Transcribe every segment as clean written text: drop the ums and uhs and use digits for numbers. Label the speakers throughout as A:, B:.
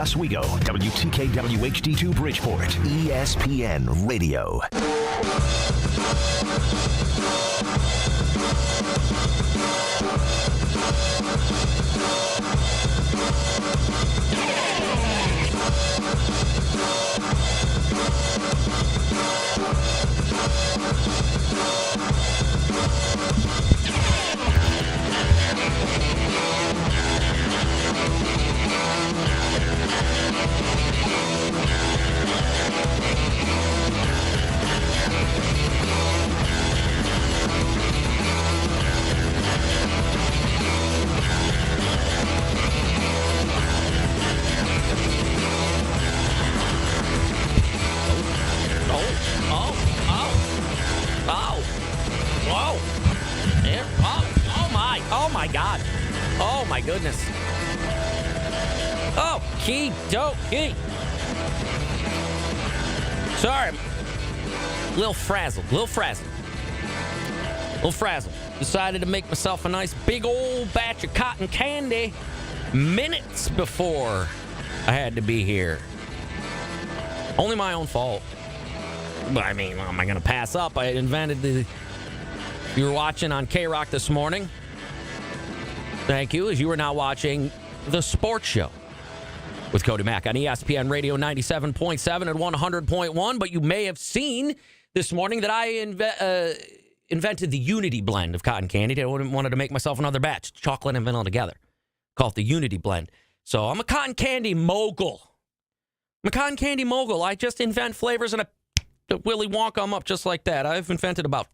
A: Oswego, WTKW HD2 Bridgeport, ESPN Radio.
B: God. Oh, my goodness. Oh, key. Sorry. Little frazzled. Decided to make myself a nice big old batch of cotton candy minutes before I had to be here. Only my own fault. But I mean, what am I going to pass up? I invented the... You were watching on K-Rock this morning. Thank you, as you are now watching The Sports Show with Cody Mack on ESPN Radio 97.7 and 100.1. But you may have seen this morning that I invented the Unity blend of cotton candy. I wanted to make myself another batch, chocolate and vanilla together. Call it the Unity blend. So I'm a cotton candy mogul. I just invent flavors and I Willy Wonka them up just like that. I've invented about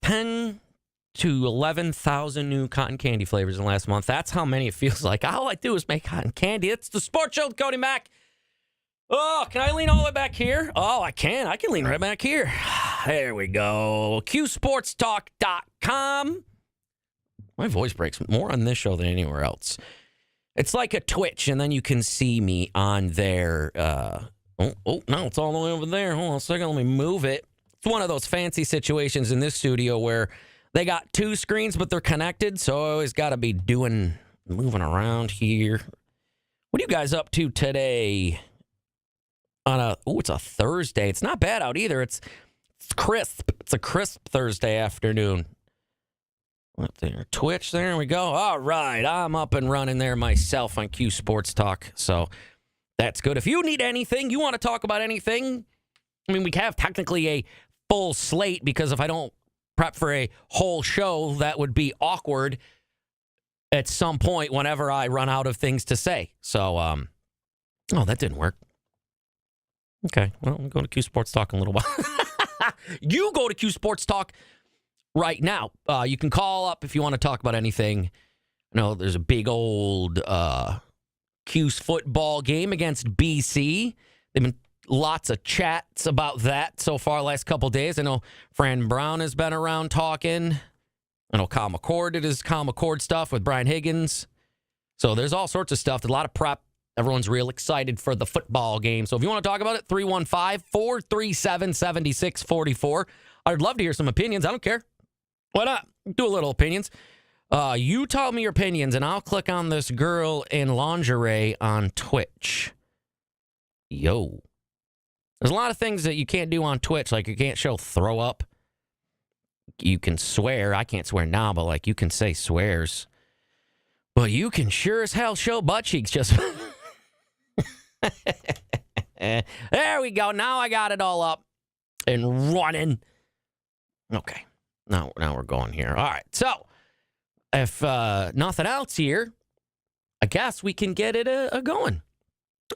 B: 10 to 11,000 new cotton candy flavors in the last month. That's how many it feels like. All I do is make cotton candy. It's the Sports Show with Cody Mack. Oh, can I lean all the way back here? Oh, I can. I can lean right back here. There we go. QSportsTalk.com. My voice breaks more on this show than anywhere else. It's like a Twitch, and then you can see me on there. No, it's all the way over there. Hold on a second. Let me move it. It's one of those fancy situations in this studio where they got two screens, but they're connected, so I always got to be moving around here. What are you guys up to today? It's a Thursday. It's not bad out either. It's crisp. It's a crisp Thursday afternoon. What there? Twitch, there we go. All right, I'm up and running there myself on Q Sports Talk, so that's good. If you need anything, you want to talk about anything, I mean, we have technically a full slate, because if I don't prep for a whole show, that would be awkward at some point whenever I run out of things to say. So, that didn't work. Okay, well, we'll go to Q Sports Talk in a little while. You go to Q Sports Talk right now. You can call up if you want to talk about anything. There's a big old Q's football game against BC. They've been lots of chats about that so far last couple days. I know Fran Brown has been around talking. I know Kyle McCord did his Kyle McCord stuff with Brian Higgins. So there's all sorts of stuff. There's a lot of prep. Everyone's real excited for the football game. So if you want to talk about it, 315-437-7644. I'd love to hear some opinions. I don't care. Why not? Do a little opinions. You tell me your opinions, and I'll click on this girl in lingerie on Twitch. Yo. There's a lot of things that you can't do on Twitch, like you can't show throw up. You can swear. I can't swear now, but like you can say swears. But you can sure as hell show butt cheeks. Just there we go. Now I got it all up and running. Okay. Now we're going here. All right. So if nothing else here, I guess we can get it going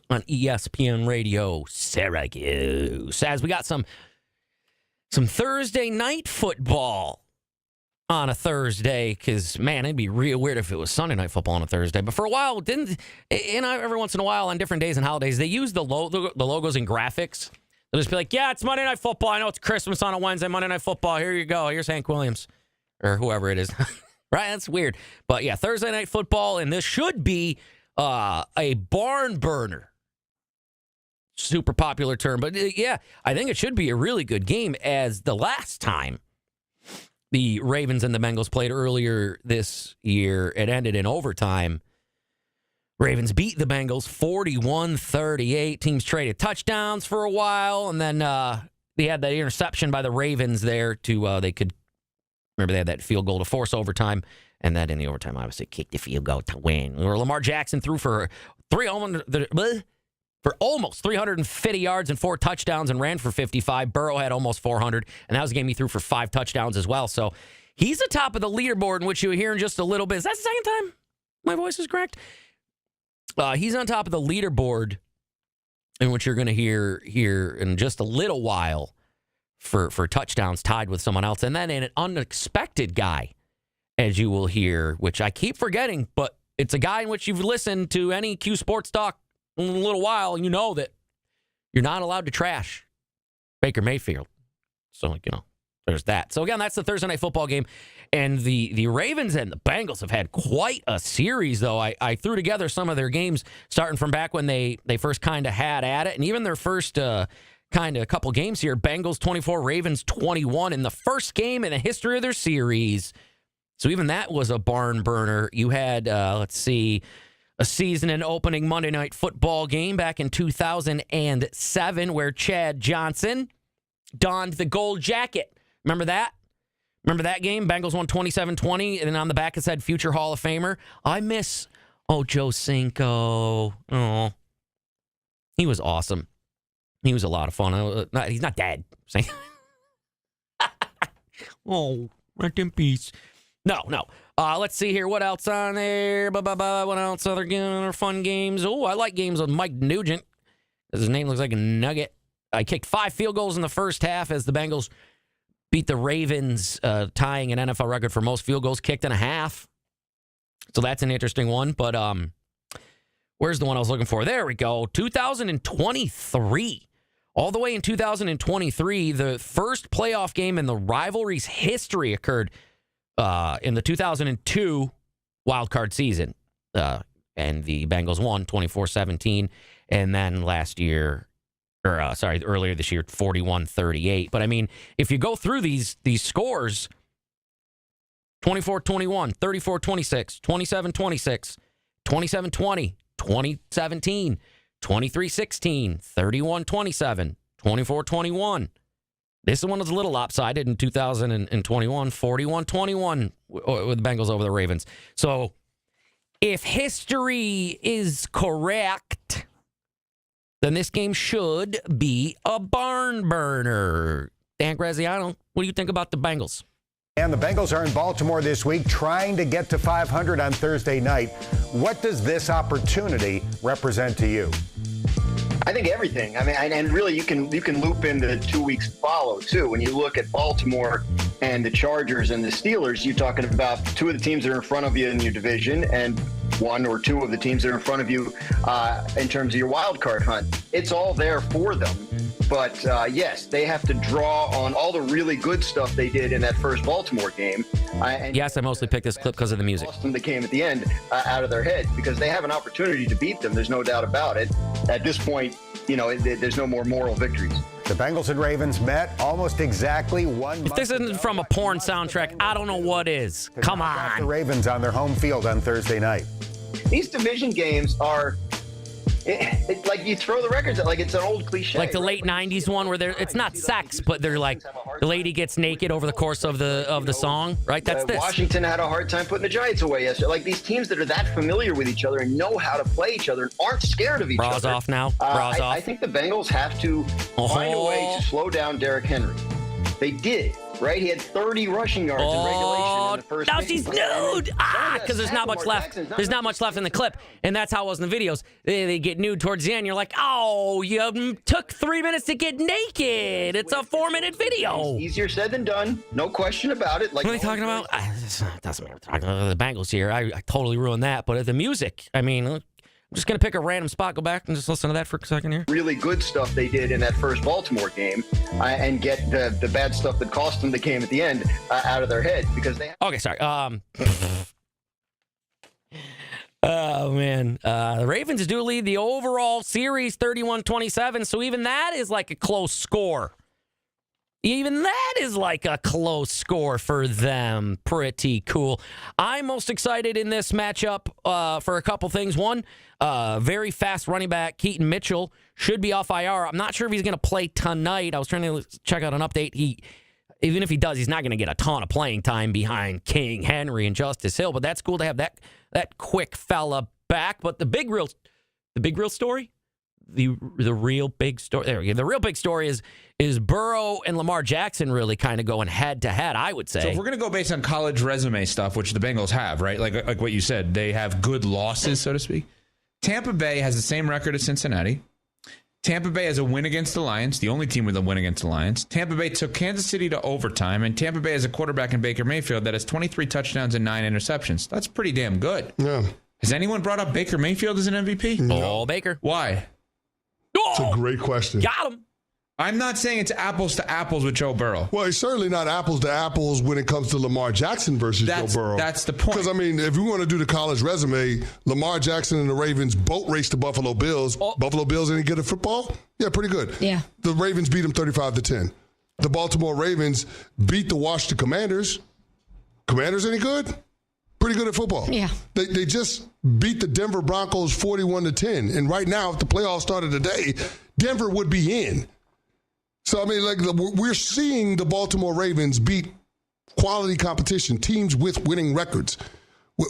B: on ESPN Radio Syracuse. As we got some Thursday night football on a Thursday, because, man, it'd be real weird if it was Sunday night football on a Thursday. But for a while, every once in a while on different days and holidays, they use the logos and graphics. They'll just be like, yeah, it's Monday Night Football. I know it's Christmas on a Wednesday, Monday Night Football. Here you go. Here's Hank Williams or whoever it is. Right? That's weird. But, yeah, Thursday Night Football, and this should be a barn burner. Super popular term. But, yeah, I think it should be a really good game, as the last time the Ravens and the Bengals played earlier this year, it ended in overtime. Ravens beat the Bengals 41-38. Teams traded touchdowns for a while, and then they had that interception by the Ravens there to they could remember they had that field goal to force overtime, and then in the overtime, obviously kicked the field goal to win. Or Lamar Jackson threw for almost 350 yards and 4 touchdowns and ran for 55. Burrow had almost 400, and that was a game he threw for 5 touchdowns as well. So he's atop of the leaderboard, in which you'll hear in just a little bit. Is that the second time my voice is correct? He's on top of the leaderboard, in which you're going to hear in just a little while for touchdowns, tied with someone else. And then an unexpected guy, as you will hear, which I keep forgetting, but it's a guy in which you've listened to any Q Sports Talk in a little while, and you know that you're not allowed to trash Baker Mayfield. So, there's that. So, again, that's the Thursday Night Football game. And the Ravens and the Bengals have had quite a series, though. I threw together some of their games starting from back when they first kind of had at it. And even their first kind of couple games here, Bengals 24, Ravens 21 in the first game in the history of their series. So even that was a barn burner. You had, a season and opening Monday Night Football game back in 2007 where Chad Johnson donned the gold jacket. Remember that? Remember that game? Bengals won 27-20, and on the back it said future Hall of Famer. I miss, Joe Cinco. Oh, he was awesome. He was a lot of fun. He's not dead. Oh, rest in peace. No. Let's see here. What else on there? What else? Other fun games? Oh, I like games with Mike Nugent. His name looks like a nugget. I kicked 5 field goals in the first half as the Bengals beat the Ravens, tying an NFL record for most field goals kicked in a half. So that's an interesting one. But where's the one I was looking for? There we go. 2023. All the way in 2023, the first playoff game in the rivalry's history occurred in the 2002 wildcard season. And the Bengals won 24-17. And then earlier this year, 41-38. But I mean, if you go through these scores, 24-21, 34-26, 27-26, 27-20, 2017, 23-16, 31-27, 24-21. This one was a little lopsided in 2021, 41-21 with the Bengals over the Ravens. So if history is correct, then this game should be a barn burner. Dan Graziano, what do you think about the Bengals?
C: And the Bengals are in Baltimore this week trying to get to 500 on Thursday night. What does this opportunity represent to you?
D: I think everything. I mean, and really you can loop into the 2 weeks follow, too. When you look at Baltimore and the Chargers and the Steelers, you're talking about 2 of the teams that are in front of you in your division and 1 or 2 of the teams that are in front of you in terms of your wild card hunt. It's all there for them. But, yes, they have to draw on all the really good stuff they did in that first Baltimore game.
B: Yes, I mostly picked this clip because of the music.
D: Lost them the game at the end out of their head because they have an opportunity to beat them. There's no doubt about it. At this point, there's no more moral victories.
C: The Bengals and Ravens met almost exactly 1 month
B: If this isn't from a porn soundtrack, I don't know what is. Come on.
C: The Ravens on their home field on Thursday night.
D: These division games are it's like you throw the records at, like it's an old cliche.
B: Like the late 90s one where it's not sex, but they're like the lady gets naked over the course of the song, right? That's this.
D: Washington had a hard time putting the Giants away yesterday. Like these teams that are that familiar with each other and know how to play each other and aren't scared of each
B: Bras
D: other.
B: Off now. Bras off.
D: I think the Bengals have to find a way to slow down Derrick Henry. They did. Right, he had 30 rushing yards in regulation in the first.
B: Now she's nude. Because there's not much left. There's not much left in the clip, and that's how it was in the videos. They get nude towards the end. You're like, oh, you took 3 minutes to get naked. It's a 4-minute video.
D: Easier said than done, no question about it. Like,
B: what are they talking about? Doesn't matter. Talking about the Bengals here. I totally ruined that. But the music, I mean. I'm just going to pick a random spot, go back and just listen to that for a second here.
D: Really good stuff they did in that first Baltimore game and get the bad stuff that cost them the game at the end out of their head because they...
B: Okay, sorry. Oh, man. The Ravens do lead the overall series 31-27, so even that is like a close score. Even that is like a close score for them. Pretty cool. I'm most excited in this matchup for a couple things. One, very fast running back Keaton Mitchell should be off IR. I'm not sure if he's going to play tonight. I was trying to check out an update. Even if he does, he's not going to get a ton of playing time behind King Henry and Justice Hill. But that's cool to have that quick fella back. But the real story. The real big story. There we go. The real big story is Burrow and Lamar Jackson really kind of going head to head, I would say.
E: So if we're going to go based on college resume stuff, which the Bengals have, right? Like what you said, they have good losses, so to speak. Tampa Bay has the same record as Cincinnati. Tampa Bay has a win against the Lions, the only team with a win against the Lions. Tampa Bay took Kansas City to overtime, and Tampa Bay has a quarterback in Baker Mayfield that has 23 touchdowns and 9 interceptions. That's pretty damn good.
F: Yeah.
E: Has anyone brought up Baker Mayfield as an MVP?
B: No. Oh, Baker.
E: Why?
F: It's a great question.
B: Got him.
E: I'm not saying it's apples to apples with Joe Burrow.
F: Well, it's certainly not apples to apples when it comes to Lamar Jackson versus Joe Burrow.
E: That's the point.
F: Because, I mean, if we want to do the college resume, Lamar Jackson and the Ravens boat raced the Buffalo Bills.
B: Oh.
F: Buffalo Bills any good at football? Yeah, pretty good.
G: Yeah.
F: The Ravens beat them 35-10. The Baltimore Ravens beat the Washington Commanders. Commanders any good? Pretty good at football.
G: Yeah.
F: They just beat the Denver Broncos 41-10. And right now, if the playoffs started today, Denver would be in. So, I mean, like, we're seeing the Baltimore Ravens beat quality competition, teams with winning records.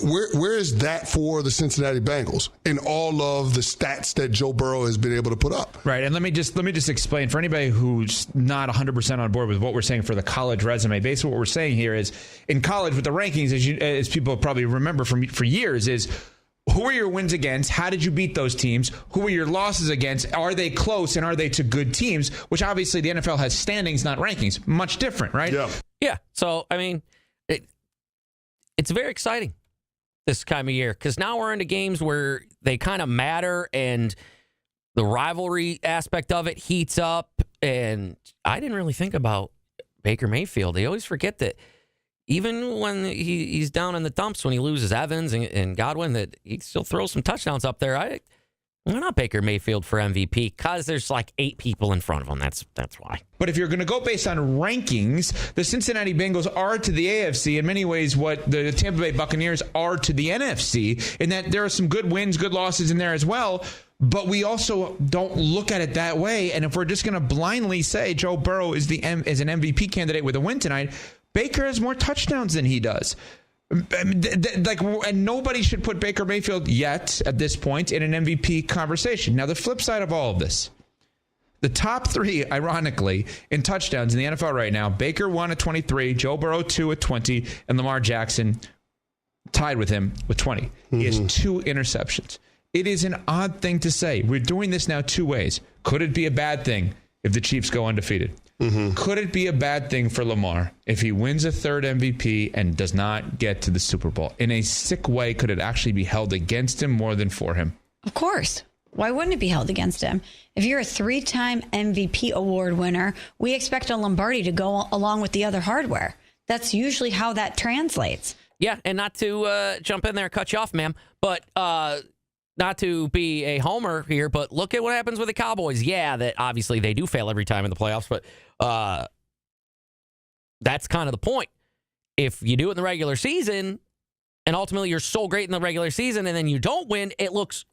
F: Where is that for the Cincinnati Bengals in all of the stats that Joe Burrow has been able to put up?
E: Right, and let me just explain for anybody who's not 100% on board with what we're saying for the college resume. Basically, what we're saying here is in college with the rankings, as people probably remember for years, is who are your wins against? How did you beat those teams? Who are your losses against? Are they close and are they to good teams? Which obviously the NFL has standings, not rankings. Much different, right?
F: Yeah.
B: Yeah. So, I mean, it's very exciting this time of year because now we're into games where they kind of matter and the rivalry aspect of it heats up. And I didn't really think about Baker Mayfield. They always forget that even when he's down in the dumps, when he loses Evans and Godwin, that he still throws some touchdowns up there. Why not Baker Mayfield for MVP? Because there's like 8 people in front of him. That's why.
E: But if you're going to go based on rankings, the Cincinnati Bengals are to the AFC in many ways what the Tampa Bay Buccaneers are to the NFC, in that there are some good wins, good losses in there as well. But we also don't look at it that way. And if we're just going to blindly say Joe Burrow is an MVP candidate with a win tonight, Baker has more touchdowns than he does. And nobody should put Baker Mayfield yet at this point in an MVP conversation. Now, the flip side of all of this, the top 3, ironically, in touchdowns in the NFL right now, Baker 1 at 23, Joe Burrow 2 at 20, and Lamar Jackson tied with him with 20. He has 2 interceptions. It is an odd thing to say. We're doing this now 2 ways. Could it be a bad thing if the Chiefs go undefeated? Could it be a bad thing for Lamar if he wins a 3rd MVP and does not get to the Super Bowl? In a sick way, could it actually be held against him more than for him?
G: Of course. Why wouldn't it be held against him? If you're a 3-time MVP award winner, we expect a Lombardi to go along with the other hardware. That's usually how that translates.
B: Yeah, and not to jump in there and cut you off, ma'am, but not to be a homer here, but look at what happens with the Cowboys. Yeah, that obviously they do fail every time in the playoffs, but that's kind of the point. If you do it in the regular season, and ultimately you're so great in the regular season, and then you don't win, it looks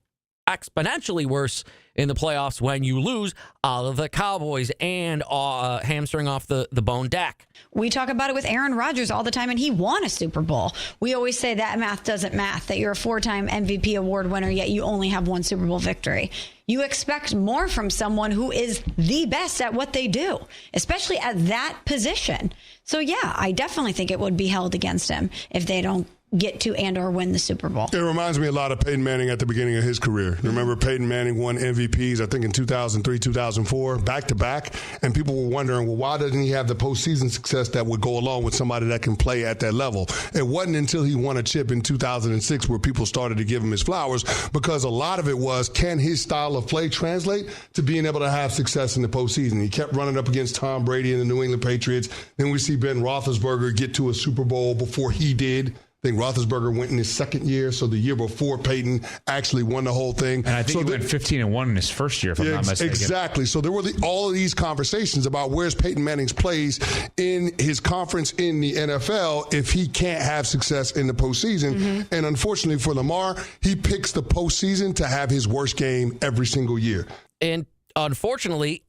B: exponentially worse in the playoffs when you lose the Cowboys and hamstring off the bone Dak.
G: We talk about it with Aaron Rodgers all the time, and he won a Super Bowl. We always say that math doesn't math, that you're a 4-time MVP award winner, yet you only have 1 Super Bowl victory. You expect more from someone who is the best at what they do, especially at that position. So, yeah, I definitely think it would be held against him if they don't get to and or win the Super Bowl.
F: It reminds me a lot of Peyton Manning at the beginning of his career. Remember Peyton Manning won MVPs, I think, in 2003, 2004, back-to-back, and people were wondering, well, why doesn't he have the postseason success that would go along with somebody that can play at that level? It wasn't until he won a chip in 2006 where people started to give him his flowers, because a lot of it was, can his style of play translate to being able to have success in the postseason? He kept running up against Tom Brady and the New England Patriots. Then we see Ben Roethlisberger get to a Super Bowl before he did. think Roethlisberger went in his second year, so the year before Peyton actually won the whole thing.
E: And I think he went 15-1 in his first year, if I'm not mistaken.
F: Exactly. So there were all of these conversations about where's Peyton Manning's plays in his conference in the NFL if he can't have success in the postseason. Mm-hmm. And unfortunately for Lamar, he picks the postseason to have his worst game every single year.
B: And unfortunately,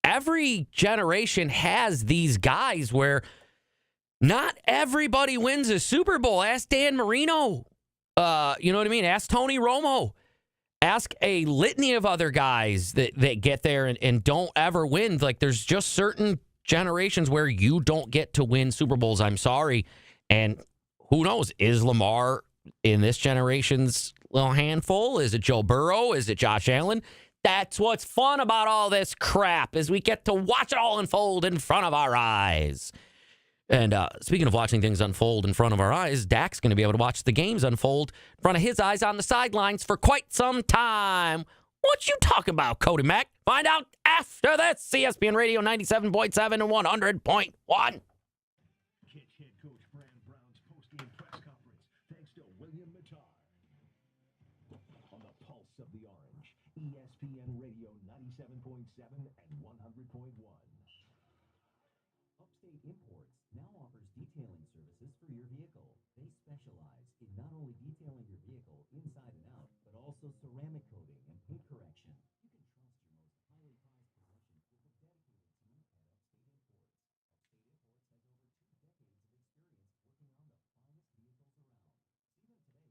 B: every generation has these guys where not everybody wins a Super Bowl. Ask Dan Marino. You know what I mean? Ask Tony Romo. Ask a litany of other guys that get there and don't ever win. Like, there's just certain generations where you don't get to win Super Bowls. I'm sorry. And who knows? Is Lamar in this generation's little handful? Is it Joe Burrow? Is it Josh Allen? That's what's fun about all this crap, is we get to watch it all unfold in front of our eyes. And speaking of watching things unfold in front of our eyes, Dak's going to be able to watch the games unfold in front of his eyes on the sidelines for quite some time. What you talk about, Cody Mack? Find out after this. ESPN Radio 97.7 and 100.1.
A: ESPN Radio 97.7 and 100.1. Upstate Imports now offers detailing services for your vehicle. They specialize in not only detailing your vehicle inside and out, but also ceramic coating and paint correction. You can trust your most highly prized possessions with a dedicated team at Upstate Imports. Upstate Imports has over 2 decades of experience working on the finest vehicles around. See them today in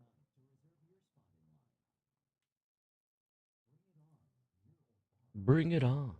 A: Baldwinsville or Syracuse. Call Upstate Imports 315-303-7309 to reserve your spot in line.
B: Bring it on.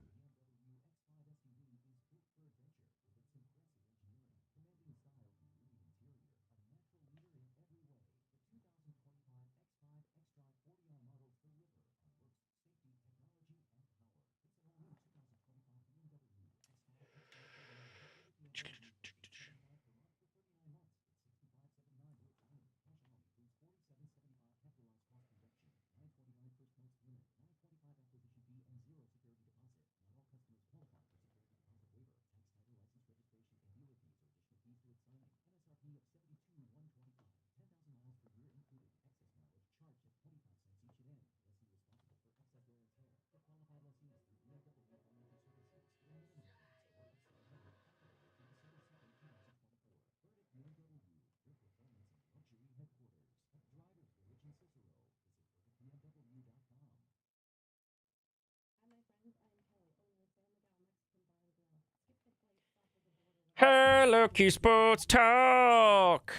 B: Hey, Lucky Sports Talk.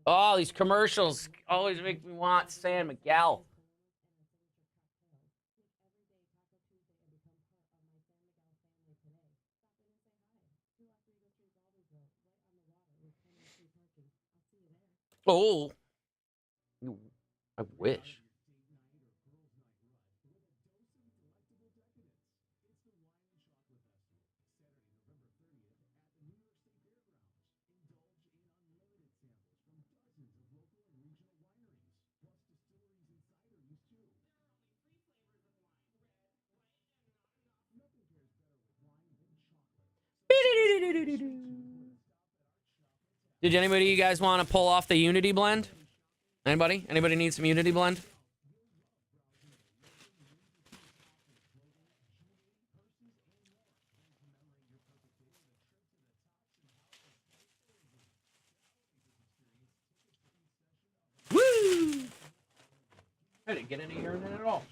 B: Oh, these commercials always make me want San Miguel. Oh, I wish. Did anybody of you guys want to pull off the Unity blend? Anybody? Anybody need some Unity blend? Woo! I didn't get any urine in at all.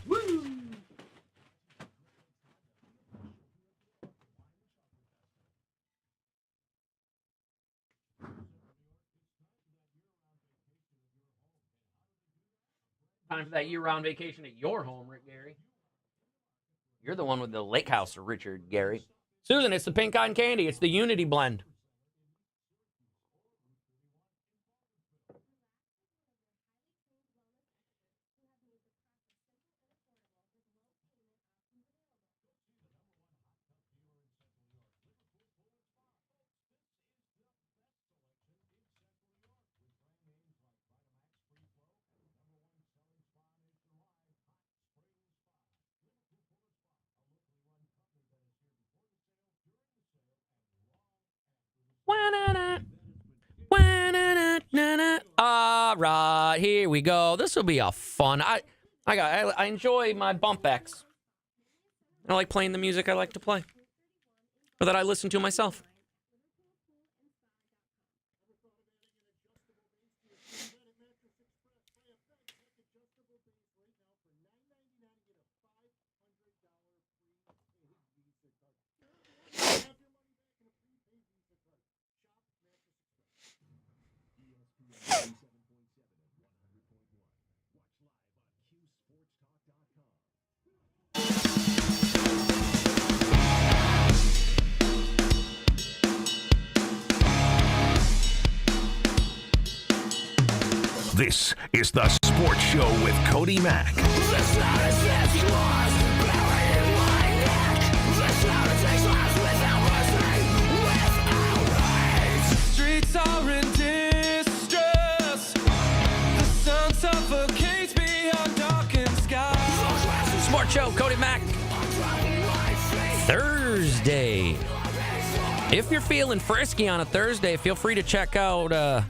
B: Woo! Time for that year-round vacation at your home, Rick Gary. You're the one with the lake house, Richard Gary. Susan, it's the pink cotton candy. It's the Unity blend. All right, here we go. This will be a fun. I enjoy my bump backs. I like playing the music I like to play, or that I listen to myself.
H: This is the Sports Show with Cody Mack.
I: Streets are in distress. The sun suffocates beyond darkened skies.
B: Sports Show, Cody Mack. Thursday. If you're feeling frisky on a Thursday, feel free to check out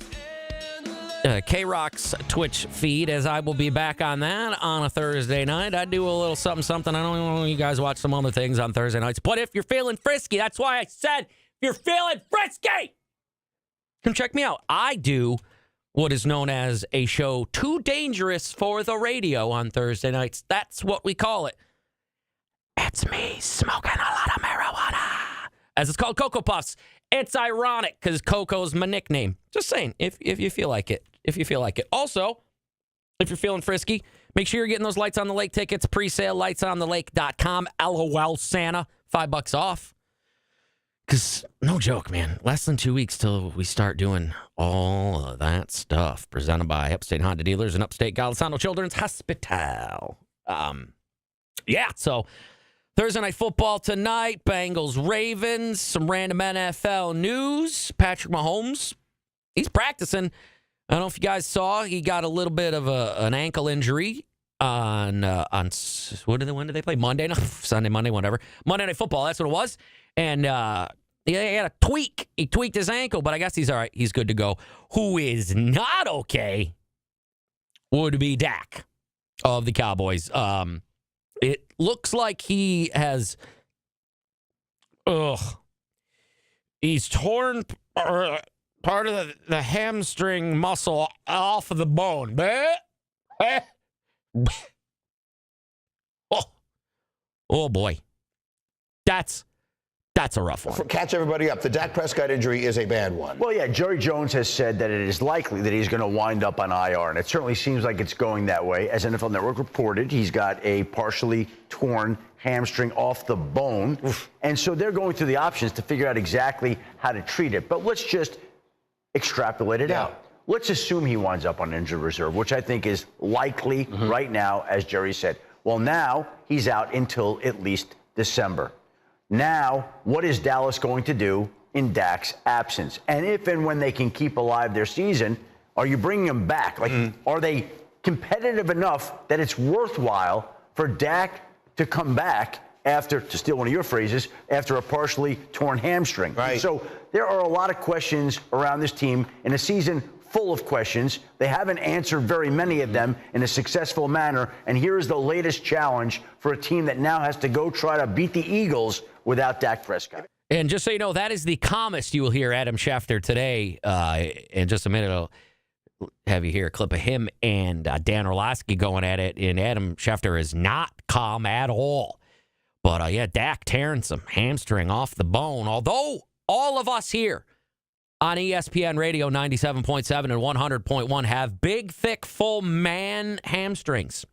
B: K-Rock's Twitch feed, as I will be back on that on a Thursday night. I do a little something. I don't know, you guys watch some other things on Thursday nights, but if you're feeling frisky, that's why I said, if you're feeling frisky, come check me out. I do what is known as a show too dangerous for the radio on Thursday nights. That's what we call it. It's me smoking a lot of marijuana, as it's called, Cocoa Puffs. It's ironic because Coco's my nickname. Just saying, if you feel like it. If you feel like it. Also, if you're feeling frisky, make sure you're getting those Lights on the Lake tickets. Pre-sale, lightsonthelake.com. LOL Santa, $5 off. Because, no joke, man, less than 2 weeks till we start doing all of that stuff. Presented by Upstate Honda Dealers and Upstate Golisano Children's Hospital. So Thursday Night Football tonight. Bengals, Ravens. Some random NFL news. Patrick Mahomes, he's practicing. I don't know if you guys saw, he got a little bit of an ankle injury on when did they play? Monday night, Sunday, Monday, whatever. Monday Night Football, that's what it was. And he had a tweak. He tweaked his ankle, but I guess he's all right. He's good to go. Who is not okay would be Dak of the Cowboys. It looks like he has, he's torn part of the hamstring muscle off of the bone. Oh boy. That's a rough one.
J: Catch everybody up. The Dak Prescott injury is a bad one.
K: Well, yeah, Jerry Jones has said that it is likely that he's going to wind up on IR, and it certainly seems like it's going that way. As NFL Network reported, he's got a partially torn hamstring off the bone, and so they're going through the options to figure out exactly how to treat it. But let's just extrapolate it out. Let's assume he winds up on injured reserve, which I think is likely right now, as Jerry said. Well, now he's out until at least December. Now, what is Dallas going to do in Dak's absence? And if and when they can keep alive their season, are you bringing him back? Are they competitive enough that it's worthwhile for Dak to come back after, to steal one of your phrases, after a partially torn hamstring?
J: Right.
K: So there are a lot of questions around this team in a season full of questions. They haven't answered very many of them in a successful manner. And here is the latest challenge for a team that now has to go try to beat the Eagles without Dak Prescott.
B: And just so you know, that is the calmest you will hear Adam Schefter today. In just a minute, I'll have you hear a clip of him and Dan Orlovsky going at it. And Adam Schefter is not calm at all. But, Dak tearing some hamstring off the bone. Although all of us here on ESPN Radio 97.7 and 100.1 have big, thick, full man hamstrings.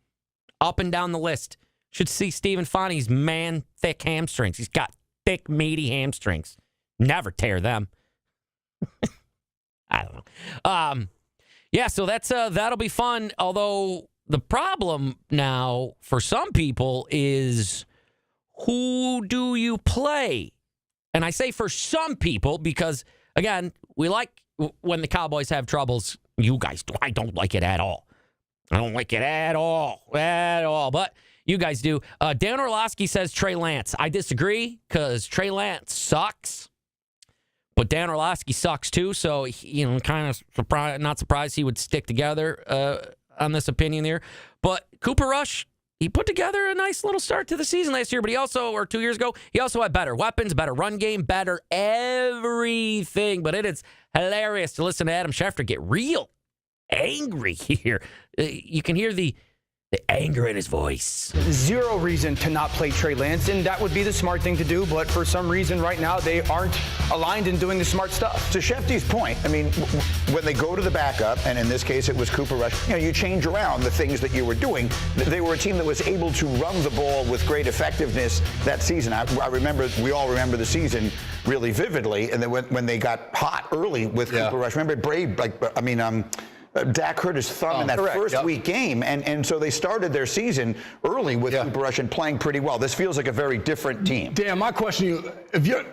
B: Up and down the list. Should see Stephen Fonnie's man thick hamstrings. He's got thick, meaty hamstrings. Never tear them. I don't know. So that'll be fun. Although the problem now for some people is, who do you play? And I say for some people because, again, we like when the Cowboys have troubles. You guys do. I don't like it at all. I don't like it at all. But you guys do. Dan Orlovsky says Trey Lance. I disagree because Trey Lance sucks. But Dan Orlovsky sucks too, so kind of not surprised he would stick together on this opinion here. But Cooper Rush, he put together a nice little start to the season last year, but or 2 years ago, he also had better weapons, better run game, better everything. But it is hilarious to listen to Adam Schefter get real angry here. You can hear the anger in his voice.
L: Zero reason to not play Trey Lance, and that would be the smart thing to do, but for some reason right now they aren't aligned in doing the smart stuff.
J: To Shefty's point, I mean, when they go to the backup, and in this case it was Cooper Rush, you change around the things that you were doing. They were a team that was able to run the ball with great effectiveness that season. I remember, we all remember the season really vividly, and then when they got hot early with Cooper Rush, remember Dak hurt his thumb in that first week game, and so they started their season early with Cooper Rush and playing pretty well. This feels like a very different team.
M: Dan, my question to you,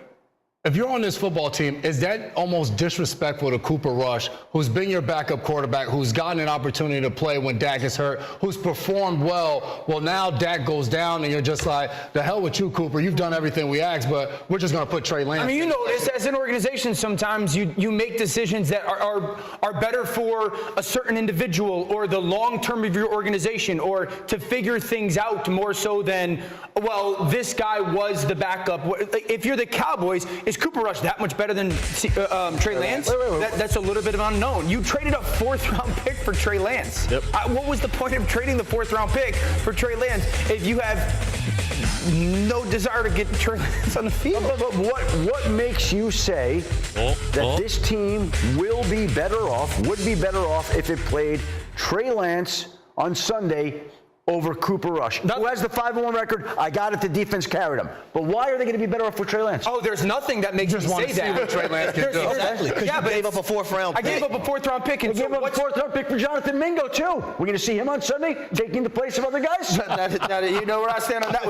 M: if you're on this football team, is that almost disrespectful to Cooper Rush, who's been your backup quarterback, who's gotten an opportunity to play when Dak is hurt, who's performed well? Well, now Dak goes down, and you're just like, the hell with you, Cooper. You've done everything we asked, but we're just going to put Trey Lance.
L: I mean, you know this, as an organization, sometimes you make decisions that are better for a certain individual or the long term of your organization, or to figure things out more so than, well, this guy was the backup. If you're the Cowboys, is Cooper Rush that much better than Trey Lance? Wait. That's a little bit of unknown. You traded a 4th-round pick for Trey Lance. Yep. What was the point of trading the 4th-round pick for Trey Lance if you have no desire to get Trey Lance on the field?
K: But what makes you say that this team would be better off if it played Trey Lance on Sunday over Cooper Rush, who has the 5-1 record? I got it. The defense carried him. But why are they going to be better off with Trey Lance?
L: Oh, there's nothing that makes me say that.
M: What Trey Lance can do.
J: Exactly. Because you gave up a 4th-round pick.
L: I gave up a 4th-round pick.
K: And gave up a 4th-round pick for Jonathan Mingo, too. We're going to see him on Sunday taking the place of other guys?
L: You know where I stand on that.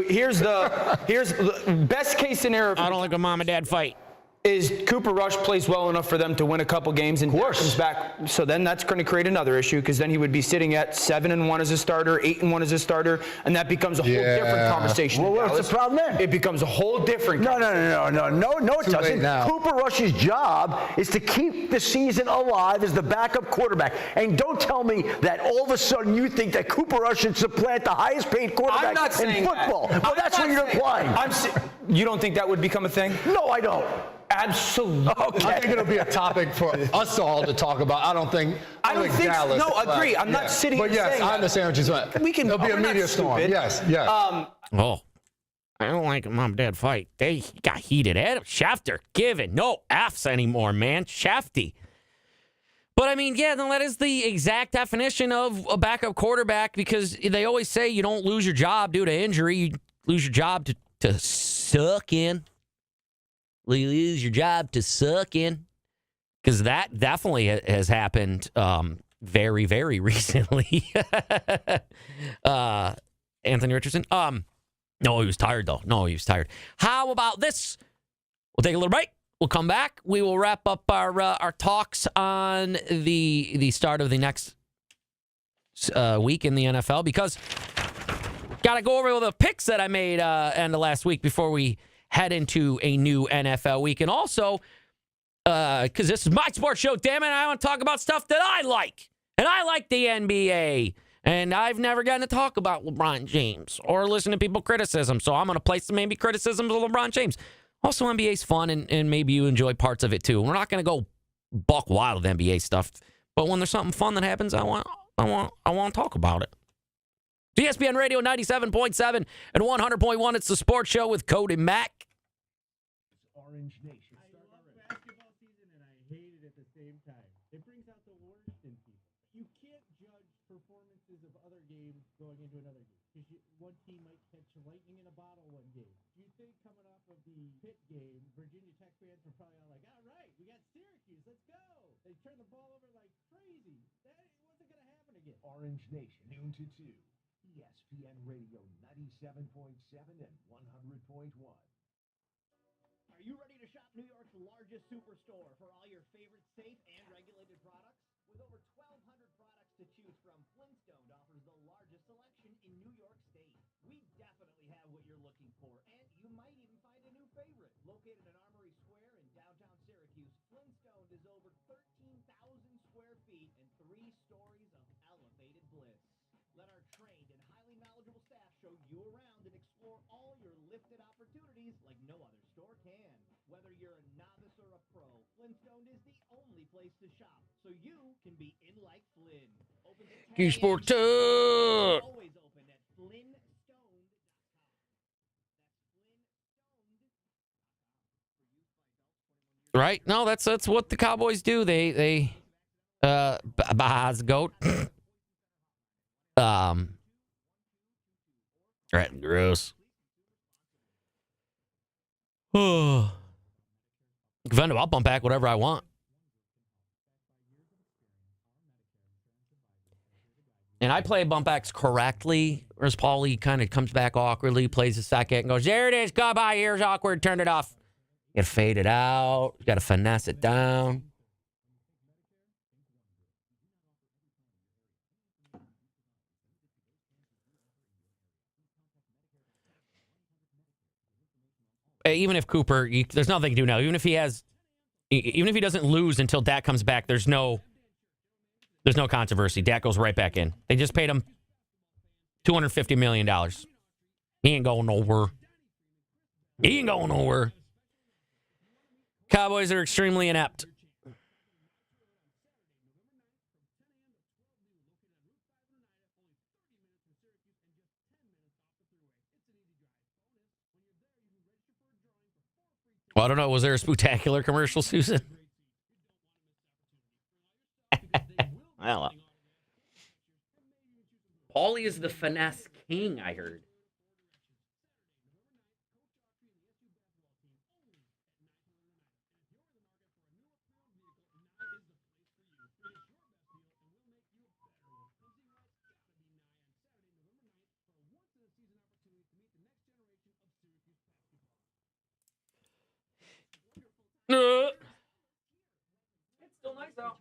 L: Here's the best case scenario.
B: I don't like a mom and dad fight.
L: Is Cooper Rush plays well enough for them to win a couple games and comes back. So then that's going to create another issue, because then he would be sitting at 7-1 as a starter, 8-1 as a starter, and that becomes a whole different conversation.
K: Well, what's the problem then?
L: It becomes a whole different.
K: No, it doesn't. Cooper Rush's job is to keep the season alive as the backup quarterback. And don't tell me that all of a sudden you think that Cooper Rush should supplant the highest paid quarterback in football. Well, that's what you're implying.
L: You don't think that would become a thing?
K: No, I don't.
L: Absolutely.
M: Okay. I think it'll be a topic for us all to talk about. I don't think Dallas.
L: No, agree. I'm not sitting
M: here saying
L: I
M: understand what you're saying. There'll be a media storm. Yes.
B: I don't like a mom and dad fight. They got heated. Adam Schefter giving no F's anymore, man. Shafty. But, I mean, that is the exact definition of a backup quarterback, because they always say you don't lose your job due to injury. You lose your job to suck in. You lose your job to suck in. Because that definitely has happened very, very recently. Anthony Richardson? No, he was tired, though. How about this? We'll take a little break. We'll come back. We will wrap up our talks on the start of the next week in the NFL, because got to go over the picks that I made end of last week before we head into a new NFL week. And also, because this is my sports show, damn it, I want to talk about stuff that I like. And I like the NBA. And I've never gotten to talk about LeBron James or listen to people criticism. So I'm going to play some maybe criticisms of LeBron James. Also, NBA's fun, and maybe you enjoy parts of it too. We're not going to go buck wild with NBA stuff. But when there's something fun that happens, I want to talk about it. ESPN Radio 97.7 and 100.1. It's the sports show with Cody Mack.
N: Orange Nation. I love basketball season, and I hate it at the same time. It brings out the worst in people. You can't judge performances of other games going into another game, because one team might catch lightning in a bottle one game. Do you think coming off of the Pitt game, Virginia Tech fans were probably all like, all right, we got Syracuse, let's go. They turned the ball over like crazy. That wasn't going to happen again.
A: Orange Nation, noon to 2. ESPN Radio 97.7 and 100.1.
O: Are you ready to shop New York's largest superstore for all your favorite safe and regulated products? With over 1,200 products to choose from, Flintstone offers the largest selection in New York State. We definitely have what you're looking for, and you might even find a new favorite. Located in Armory Square in Flintstone is over 13,000 square feet and 3 stories of elevated bliss. Let our trained and highly knowledgeable staff show you around and explore all your lifted opportunities like no other store can. Whether you're a novice or a pro, Flintstone is the only place to shop, so you can be in like Flynn. Open to 10
B: Q Sport Talk.
O: always open at flintstone.com.
B: Right? No, that's what the Cowboys do. They Bahaz goat. Right, gross. I'll bump back whatever I want. And I play bump backs correctly, whereas Paulie kind of comes back awkwardly, plays a second, and goes, there it is, goodbye, here's awkward, turn it off. You gotta fade it out, you gotta finesse it down. Even if Cooper, there's nothing to do now. Even if he doesn't lose until Dak comes back, there's no controversy. Dak goes right back in. They just paid him $250 million. He ain't going nowhere. He ain't going nowhere. Cowboys are extremely inept. Well, I don't know. Was there a spectacular commercial, Susan? Well, Paulie is the finesse king, I heard. It's still nice out.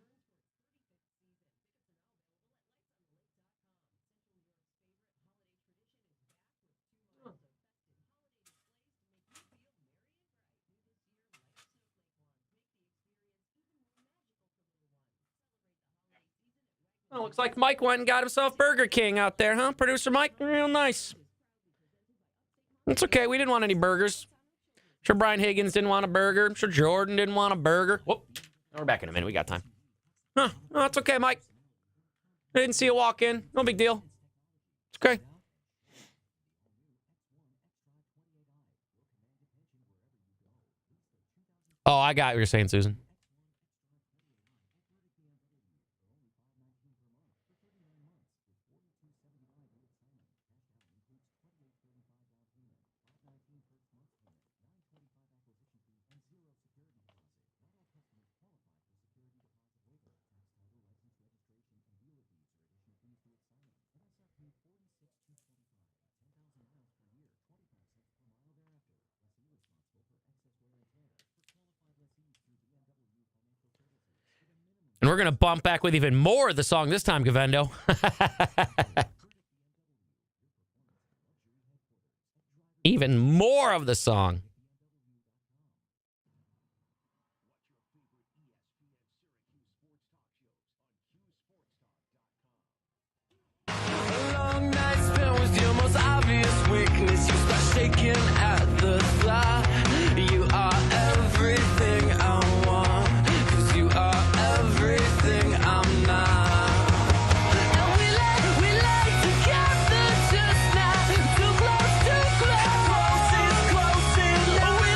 B: Oh, looks like Mike went and got himself Burger King out there, huh? Producer Mike, real nice. It's okay. We didn't want any burgers. Sure, Brian Higgins didn't want a burger. I'm sure Jordan didn't want a burger. Whoop. We're back in a minute. We got time. Huh. Oh, it's okay, Mike. I didn't see you walk in. No big deal. It's okay. Oh, I got what you're saying, Susan. And we're going to bump back with even more of the song this time, Gavendo. Even more of the song.
I: Long night spent was your most obvious weakness. You start shaking at the thought. You are everything I want. 'Cause you are everything I'm not. And we like together just now. Too close, too close. Close is. We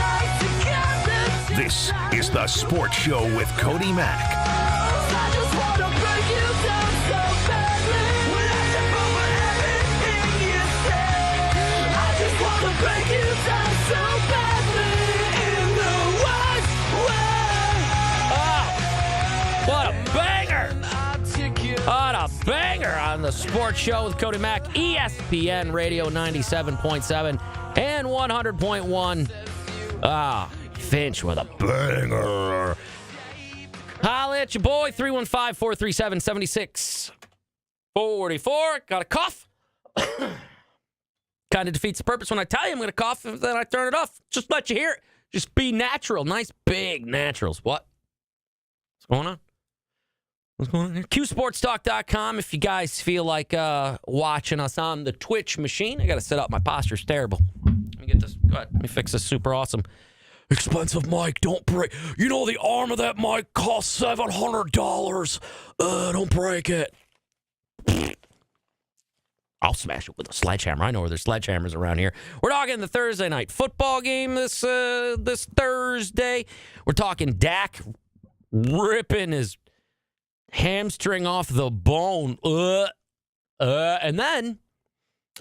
I: like together.
H: This is the Sports Show with Cody Mack.
I: I just wanna break you down so badly. When I step over everything you say, I just wanna break you down so badly in the worst way.
B: What a banger! What a banger on the Sports Show with Cody Mack, ESPN Radio 97.7 and 100.1. Finch with a banger. Holla at your boy, 315-437-7644. Got a cough. Kind of defeats the purpose when I tell you I'm going to cough, and then I turn it off. Just let you hear it. Just be natural. Nice, big naturals. What? What's going on? What's going on here? QSportsTalk.com if you guys feel like watching us on the Twitch machine. I got to set up. My posture's terrible. Let me get this. Go ahead. Let me fix this super awesome. Expensive mic. Don't break. You know the arm of that mic costs $700. Don't break it. I'll smash it with a sledgehammer. I know where there's sledgehammers around here. We're talking the Thursday night football game this Thursday. We're talking Dak ripping his hamstring off the bone. And then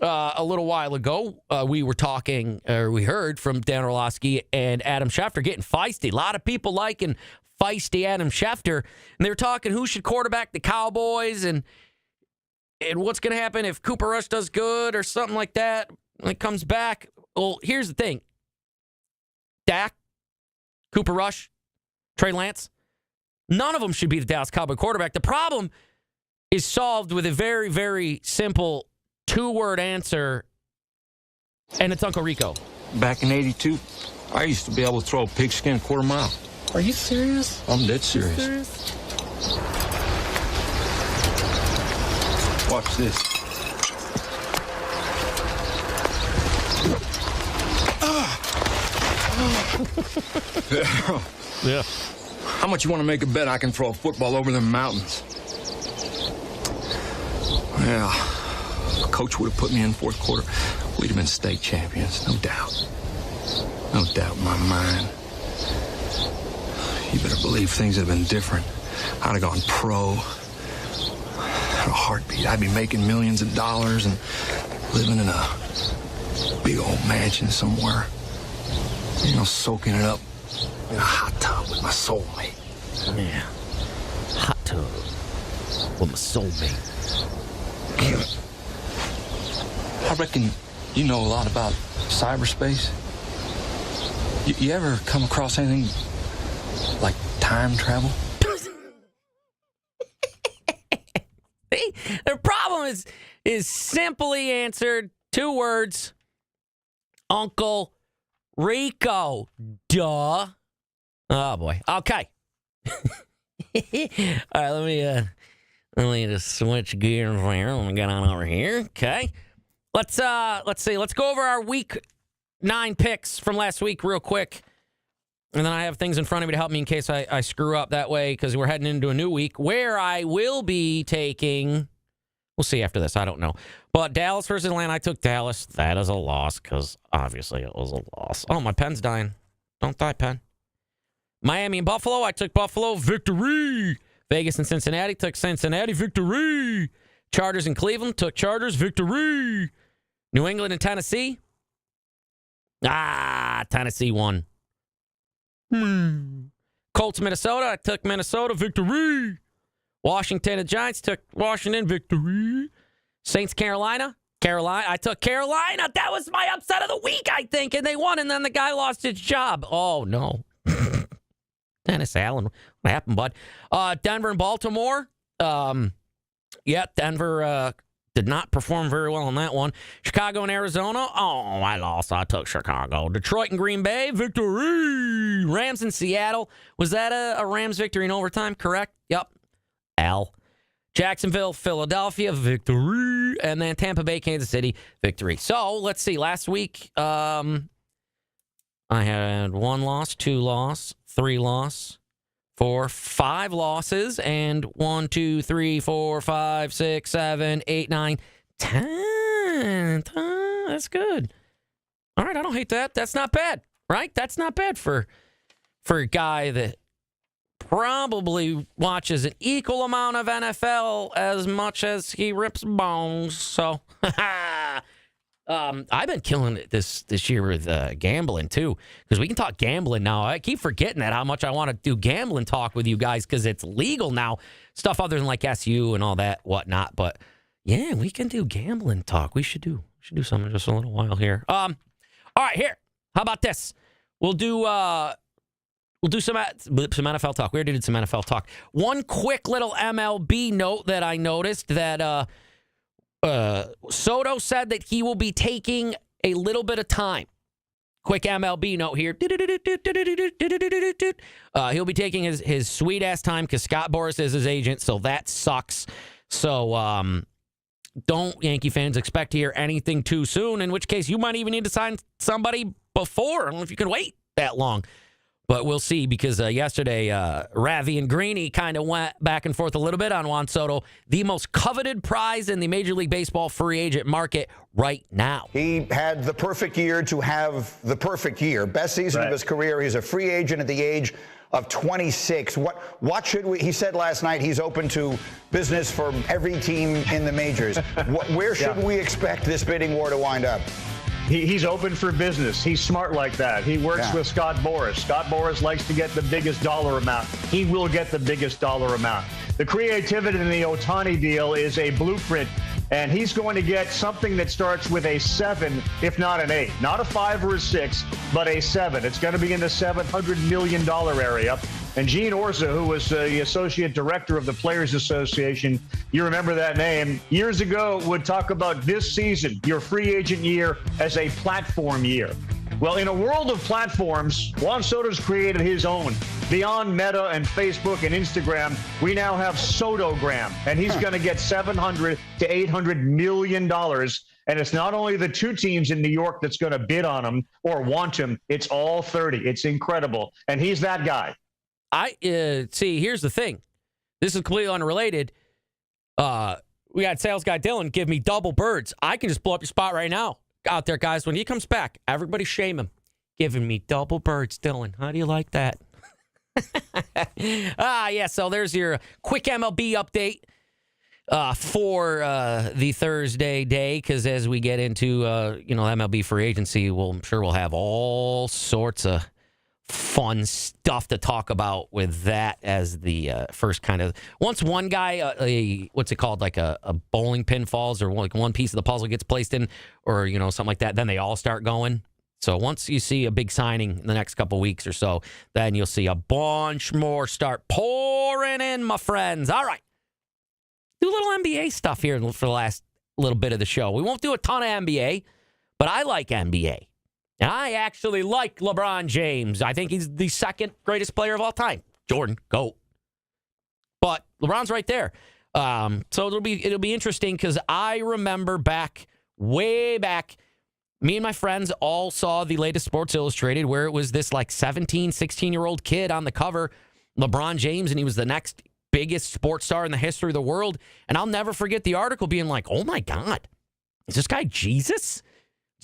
B: a little while ago, we heard from Dan Orlovsky and Adam Schefter getting feisty. A lot of people liking feisty Adam Schefter. And they were talking who should quarterback the Cowboys and what's going to happen if Cooper Rush does good or something like that when it comes back. Well, here's the thing. Dak, Cooper Rush, Trey Lance, none of them should be the Dallas Cowboy quarterback. The problem is solved with a very, very simple two-word answer, and it's Uncle Rico.
P: Back in 82, I used to be able to throw a pigskin a quarter mile.
Q: Are you serious?
P: I'm dead serious. Watch this.
B: Yeah.
P: How much you want to make a bet I can throw a football over them mountains? Yeah. Coach would have put me in fourth quarter. We'd have been state champions, no doubt. No doubt in my mind. You better believe things would have been different. I'd have gone pro. In a heartbeat. I'd be making millions of dollars and living in a big old mansion somewhere. You know, soaking it up in a hot tub with my soulmate.
B: Yeah. Hot tub with my soulmate.
P: I reckon you know a lot about cyberspace. You ever come across anything like time travel?
B: The problem is simply answered. 2 words. Uncle Rico. Duh. Oh boy. Okay. All right, let me just switch gears here. Let me get on over here. Okay. Let's see. Let's go over our week 9 picks from last week real quick. And then I have things in front of me to help me in case I screw up that way, because we're heading into a new week where I will be taking, we'll see after this, I don't know. But Dallas versus Atlanta, I took Dallas. That is a loss, because obviously it was a loss. Oh, my pen's dying. Don't die, pen. Miami and Buffalo, I took Buffalo. Victory. Vegas and Cincinnati, took Cincinnati. Victory. Chargers and Cleveland, took Chargers. Victory. New England and Tennessee. Tennessee won. Colts, Minnesota. I took Minnesota. Victory. Washington and Giants. Took Washington. Victory. Saints, Carolina. I took Carolina. That was my upset of the week, I think. And they won, and then the guy lost his job. Oh, no. Dennis Allen. What happened, bud? Denver and Baltimore. Denver did not perform very well on that one. Chicago and Arizona. Oh, I lost. I took Chicago. Detroit and Green Bay. Victory. Rams and Seattle. Was that a Rams victory in overtime? Correct? Yep. L. Jacksonville, Philadelphia. Victory. And then Tampa Bay, Kansas City. Victory. So, let's see. Last week, I had 1 loss, 2 loss, 3 loss, 4, 5 losses, and 1, 2, 3, 4, 5, 6, 7, 8, 9, 10. That's good. All right, I don't hate that. That's not bad, right? That's not bad for a guy that probably watches an equal amount of NFL as much as he rips bones. So, I've been killing it this year with gambling, too, because we can talk gambling now. I keep forgetting that, how much I want to do gambling talk with you guys, because it's legal now. Stuff other than like SU and all that, whatnot. But, yeah, we can do gambling talk. We should do something in just a little while here. All right, here. How about this? We'll do some NFL talk. We already did some NFL talk. One quick little MLB note that I noticed that Soto said that he will be taking a little bit of time Quick MLB note here. He'll be taking his sweet-ass time because Scott Boras is his agent, so that sucks. So don't, Yankee fans, expect to hear anything too soon, in which case you might even need to sign somebody before. I don't know if you can wait that long. But we'll see, because yesterday, Ravi and Greeny kind of went back and forth a little bit on Juan Soto, the most coveted prize in the Major League Baseball free agent market right now.
J: He had the perfect year to have the perfect year. Best season of his career. He's a free agent at the age of 26. What should we? He said last night he's open to business for every team in the majors. Where should we expect this bidding war to wind up?
Q: He's open for business. He's smart like that. He works with Scott Boras. Scott Boras likes to get the biggest dollar amount. He will get the biggest dollar amount. The creativity in the Ohtani deal is a blueprint, and he's going to get something that starts with a 7, if not an 8. Not a 5 or a 6, but a 7. It's going to be in the $700 million area. And Gene Orza, who was the associate director of the Players Association, you remember that name, years ago would talk about this season, your free agent year, as a platform year. Well, in a world of platforms, Juan Soto's created his own. Beyond Meta and Facebook and Instagram, we now have Sotogram, and he's going to get $700 to $800 million. And it's not only the 2 teams in New York that's going to bid on him or want him, it's all 30. It's incredible. And he's that guy.
B: See, here's the thing. This is completely unrelated. We got sales guy Dylan give me double birds. I can just blow up your spot right now. Out there, guys, when he comes back, everybody shame him. Giving me double birds, Dylan. How do you like that? Yeah, so there's your quick MLB update for the Thursday day, because as we get into MLB free agency, I'm sure we'll have all sorts of fun stuff to talk about with that as the first kind of, once one guy, what's it called, like a bowling pin falls, or like one piece of the puzzle gets placed in, or something like that, then they all start going. So once you see a big signing in the next couple weeks or so, then you'll see a bunch more start pouring in, my friends. All right, do a little NBA stuff here for the last little bit of the show. We won't do a ton of NBA, but I like NBA. And I actually like LeBron James. I think he's the second greatest player of all time. Jordan, GOAT. But LeBron's right there. So it'll be interesting, because I remember way back, me and my friends all saw the latest Sports Illustrated, where it was this like 17, 16-year-old kid on the cover, LeBron James, and he was the next biggest sports star in the history of the world. And I'll never forget the article being like, oh my God, is this guy Jesus?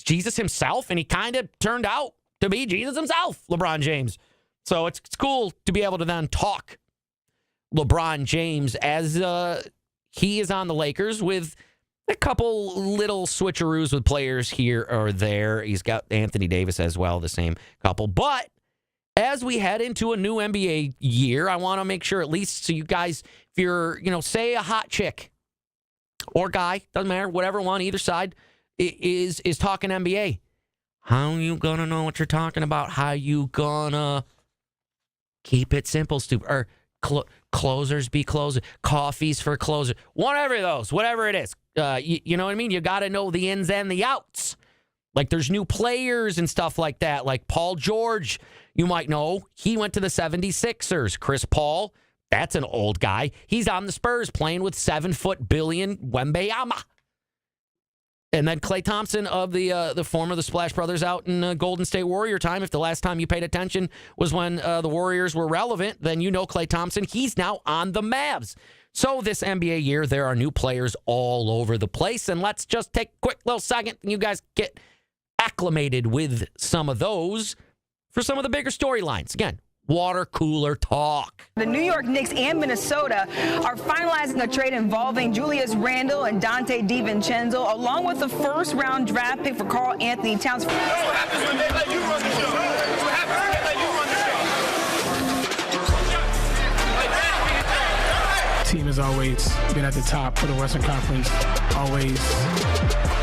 B: Jesus himself, and he kind of turned out to be Jesus himself, LeBron James. So it's cool to be able to then talk LeBron James as he is on the Lakers, with a couple little switcheroos with players here or there. He's got Anthony Davis as well, the same couple. But as we head into a new NBA year, I want to make sure, at least so you guys, if you're, say a hot chick or guy, doesn't matter, whatever one, either side, is talking NBA. How you gonna know what you're talking about? How you gonna keep it simple, stupid? Or closers be closer, coffees for closer, whatever it is. You know what I mean? You got to know the ins and the outs. Like, there's new players and stuff like that. Like Paul George, you might know. He went to the 76ers. Chris Paul, that's an old guy. He's on the Spurs playing with 7-foot billion Wembanyama. And then Klay Thompson of the former the Splash Brothers out in Golden State Warrior time. If the last time you paid attention was when the Warriors were relevant, then you know Klay Thompson. He's now on the Mavs. So this NBA year, there are new players all over the place. And let's just take a quick little second and you guys get acclimated with some of those for some of the bigger storylines. Again, water cooler talk.
R: The New York Knicks and Minnesota are finalizing a trade involving Julius Randle and Dante DiVincenzo, along with the first-round draft pick for Karl Anthony Towns. That's what happens when they let you run the show. That's what happens when they let you run the show.
S: Team has always been at the top for the Western Conference, always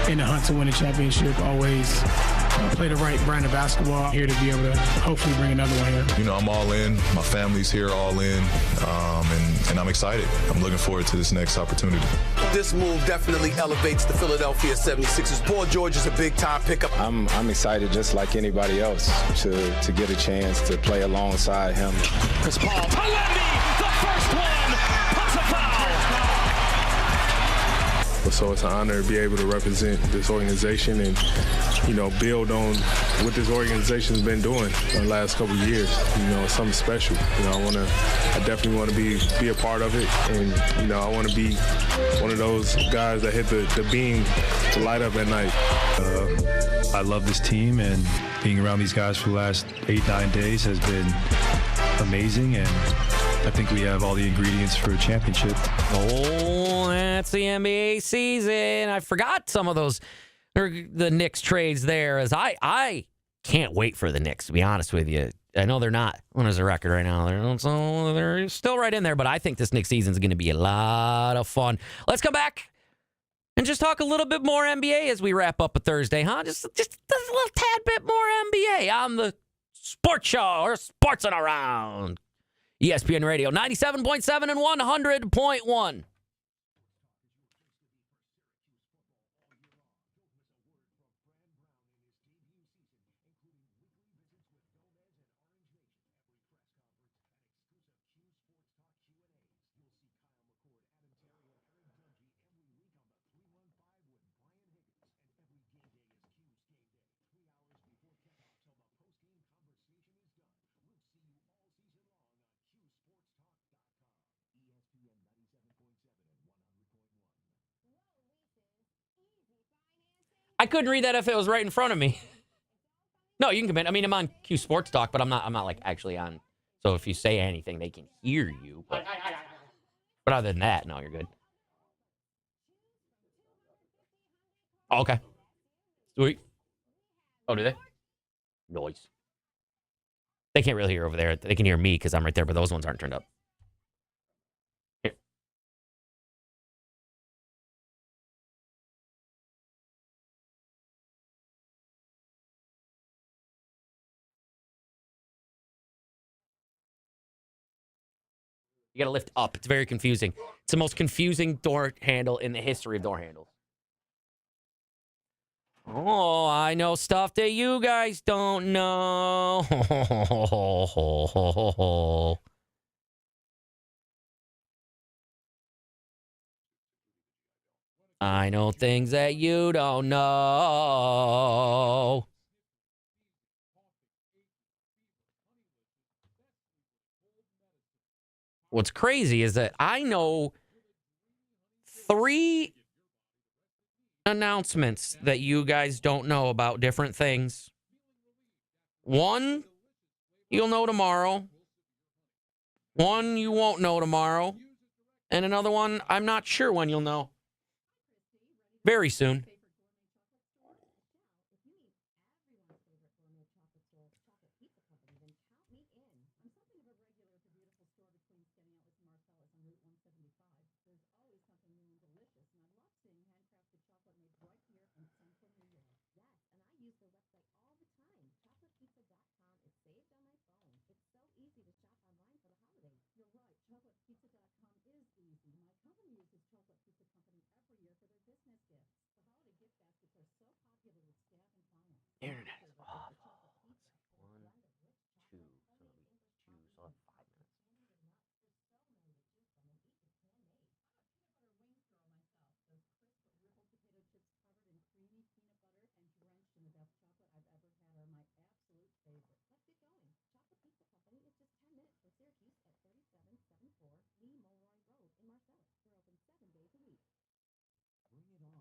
S: in the hunt to win a championship, always play the right brand of basketball. Here to be able to hopefully bring another one here.
T: You know, I'm all in. My family's here all in. And I'm excited. I'm looking forward to this next opportunity.
U: This move definitely elevates the Philadelphia 76ers. Paul George is a big-time pickup.
V: I'm excited just like anybody else to get a chance to play alongside him.
I: Chris Paul. Palemmi, the first one. Puts a foul.
W: So it's an honor to be able to represent this organization and, you know, build on what this organization's been doing in the last couple of years. You know, it's something special. You know, I definitely want to be a part of it. And, you know, I want to be one of those guys that hit the beam to light up at night.
X: I love this team, and being around these guys for the last 8-9 days has been amazing, and I think we have all the ingredients for a championship.
B: Oh, that's the NBA season. I forgot some of those, or the Knicks trades there, as I can't wait for the Knicks, to be honest with you. I know they're not on as a record right now. They're still right in there, but I think this Knicks season is going to be a lot of fun. Let's come back and just talk a little bit more NBA as we wrap up a Thursday, huh? Just a little tad bit more NBA on the sports show or Sports and Around. ESPN Radio, 97.7 and 100.1. I couldn't read that if it was right in front of me. No, you can come in. I mean, I'm on Q Sports Talk, but I'm not like actually on. So if you say anything, they can hear you. But other than that, no, you're good. Oh, okay. Sweet. Oh, do they? Noise. They can't really hear over there. They can hear me because I'm right there, but those ones aren't turned up. Here. You got to lift up. It's very confusing. It's the most confusing door handle in the history of door handles. Oh, I know stuff that you guys don't know. I know things that you don't know. What's crazy is that I know 3 announcements that you guys don't know about different things. One, you'll know tomorrow. One, you won't know tomorrow. And another one, I'm not sure when you'll know. Very soon. Internet is awful. Let's see. 1, 2. So 5 minutes.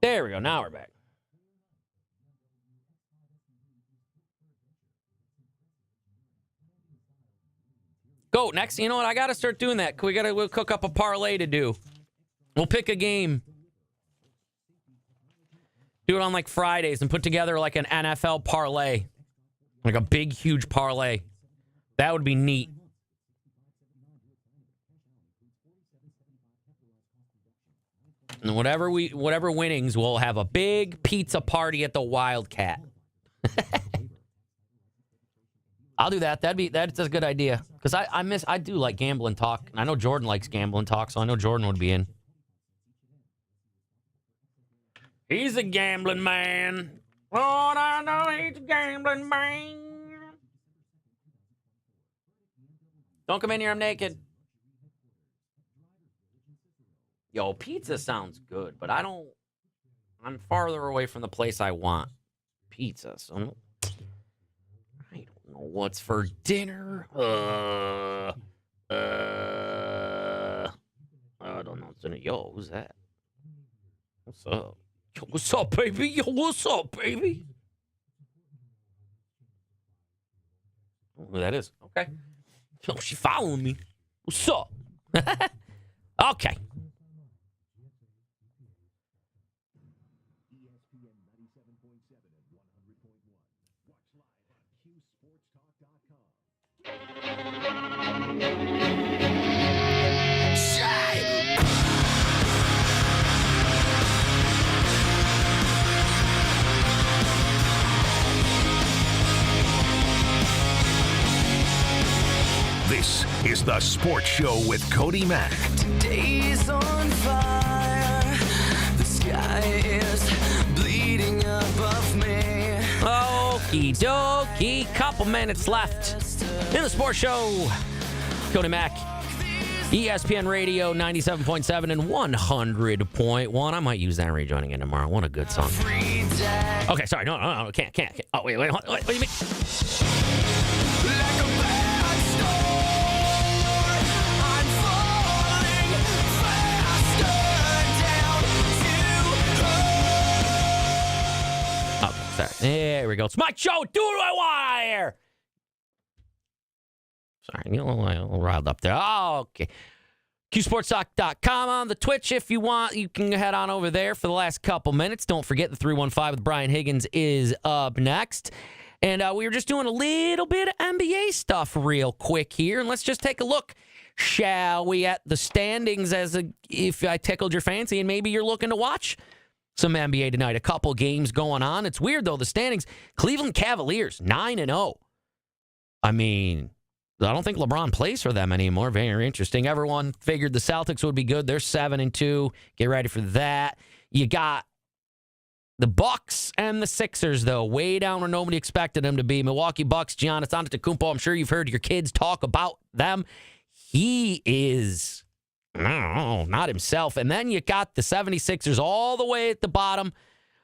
B: There we go. Now we're back. Go next. You know what? I got to start doing that. We'll cook up a parlay to do. We'll pick a game. Do it on like Fridays and put together like an NFL parlay. Like a big, huge parlay. That would be neat. And whatever winnings, we'll have a big pizza party at the Wildcat. I'll do that. That's a good idea. Because I do like gambling talk. And I know Jordan likes gambling talk, so I know Jordan would be in. He's a gambling man. Lord, I know he's a gambling man. Don't come in here, I'm naked. Yo, pizza sounds good, but I'm farther away from the place I want pizza, so I don't know what's for dinner. I don't know. Yo, who's that? What's up? Yo, what's up, baby? Yo, what's up, baby? I don't know who that is. Okay. Yo, she following me. What's up? Okay.
H: This is The Sports Show with Cody Mack.
I: Today's on fire. The sky is bleeding above me.
B: Okie dokie. Couple minutes left in The Sports Show. Cody Mack. ESPN Radio 97.7 and 100.1. I might use that rejoining in tomorrow. What a good song. Okay, sorry. No. Can't. Oh, wait. What do you mean? Sorry. There we go. It's my show. Do what I want here. Sorry, a little riled up there. Oh, okay. QSportsTalk.com on the Twitch if you want. You can head on over there for the last couple minutes. Don't forget the 315 with Brian Higgins is up next. And we were just doing a little bit of NBA stuff real quick here. And let's just take a look, shall we, at the standings if I tickled your fancy and maybe you're looking to watch some NBA tonight. A couple games going on. It's weird, though, the standings. Cleveland Cavaliers, 9-0. I mean, I don't think LeBron plays for them anymore. Very interesting. Everyone figured the Celtics would be good. They're 7-2. Get ready for that. You got the Bucks and the Sixers, though, way down where nobody expected them to be. Milwaukee Bucks, Giannis Antetokounmpo. I'm sure you've heard your kids talk about them. He is, I don't know, not himself. And then you got the 76ers all the way at the bottom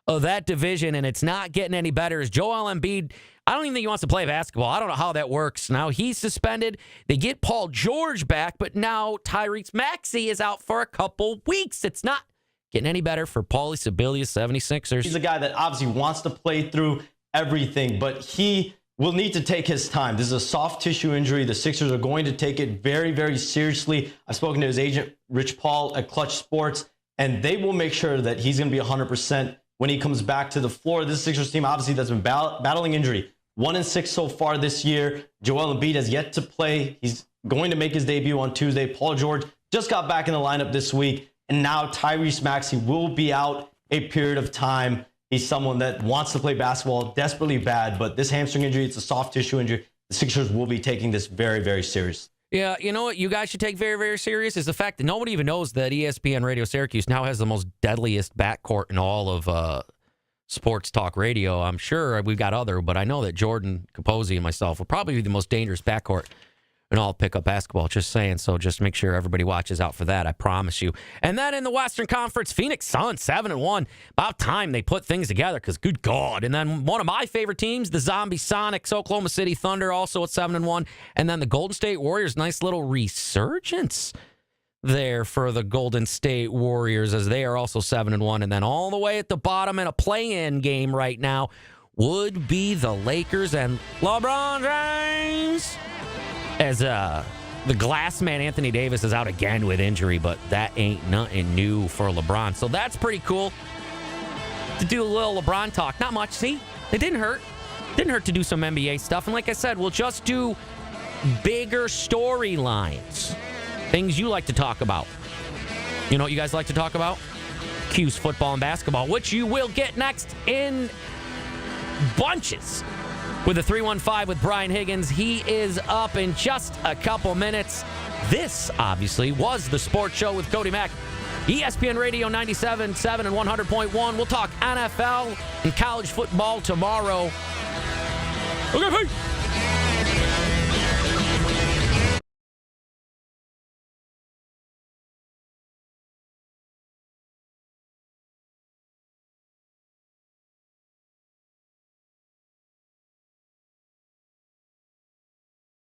B: of that division, and it's not getting any better. As Joel Embiid, I don't even think he wants to play basketball. I don't know how that works. Now he's suspended. They get Paul George back, but now Tyrese Maxey is out for a couple weeks. It's not getting any better for Paulie Sebelius 76ers.
C: He's a guy that obviously wants to play through everything, but he will need to take his time. This is a soft tissue injury. The Sixers are going to take it very, very seriously. I've spoken to his agent, Rich Paul, at Clutch Sports, and they will make sure that he's going to be 100% when he comes back to the floor. This Sixers team, obviously, that's been battling injury. 1-6 so far this year. Joel Embiid has yet to play. He's going to make his debut on Tuesday. Paul George just got back in the lineup this week. And now Tyrese Maxey will be out a period of time. He's someone that wants to play basketball desperately bad, but this hamstring injury, it's a soft tissue injury. The Sixers will be taking this very, very serious.
B: Yeah, you know what you guys should take very, very serious is the fact that nobody even knows that ESPN Radio Syracuse now has the most deadliest backcourt in all of sports talk radio. I'm sure we've got other, but I know that Jordan Capozzi and myself will probably be the most dangerous backcourt in all pickup basketball. Just saying. So just make sure everybody watches out for that. I promise you. And then in the Western Conference, Phoenix Suns 7-1. About time they put things together because good God. And then one of my favorite teams, the Zombie Sonics, Oklahoma City Thunder, also at 7-1. And then the Golden State Warriors, nice little resurgence there for the Golden State Warriors as they are also 7-1. And then all the way at the bottom in a play-in game right now would be the Lakers and LeBron James. As the glass man Anthony Davis is out again with injury, but that ain't nothing new for LeBron. So that's pretty cool to do a little LeBron talk. Not much. See, it didn't hurt. Didn't hurt to do some NBA stuff. And like I said, we'll just do bigger storylines. Things you like to talk about. You know what you guys like to talk about? Q's football and basketball, which you will get next in bunches with the 315 with Brian Higgins. He is up in just a couple minutes. This, obviously, was the Sports Show with Cody Mack. ESPN Radio 97.7 and 100.1. We'll talk NFL and college football tomorrow. Okay, peace.